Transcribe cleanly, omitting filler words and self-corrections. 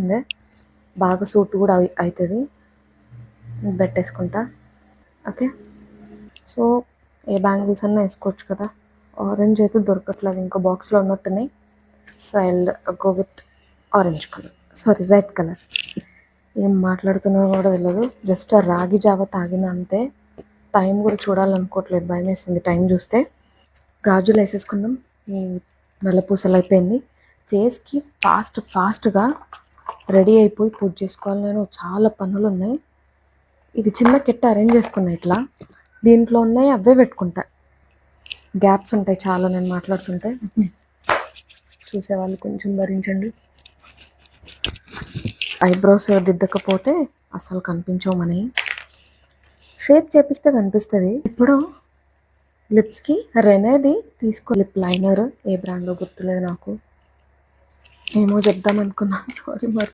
పెట్టాల్సిందే, బాగా సూట్ కూడా అవుతుంది. పెట్టేసుకుంటా. ఓకే, సో ఏ బ్యాంగిల్స్ అన్నా వేసుకోవచ్చు కదా. ఆరెంజ్ అయితే దొరకట్లేదు, ఇంకా బాక్స్లో ఉన్నట్టున్నాయి. So I will go with orange colour, sorry red colour. ఏం మాట్లాడుతున్నా కూడా తెలియదు, జస్ట్ ఆ రాగి జావ తాగిన అంతే. టైం కూడా చూడాలనుకోవట్లేదు, భయం వేస్తుంది టైం చూస్తే. గాజులు వేసేసుకుందాం. ఈ నల్లపూసలు అయిపోయింది. ఫేస్కి ఫాస్ట్గా రెడీ అయిపోయి పూజ చేసుకోవాలి. నేను చాలా పనులు ఉన్నాయి. ఇది చిన్న కిట్ అరేంజ్ చేసుకున్నా ఇట్లా, దీంట్లో ఉన్నాయి అవే పెట్టుకుంటా. గ్యాప్స్ ఉంటాయి చాలా నేను మాట్లాడుతుంటే, చూసేవాళ్ళు కొంచెం భరించండి. ఐబ్రోస్ దిద్దకపోతే అసలు కనిపించవు మనవి, షేప్ చేపిస్తే కనిపిస్తుంది. ఇప్పుడు లిప్స్కి రెనేది తీసుకో, లిప్ లైనర్ ఏ బ్రాండ్లో గుర్తులేదు నాకు, ఏమో చెప్దాం అనుకున్నా, సారీ మరి.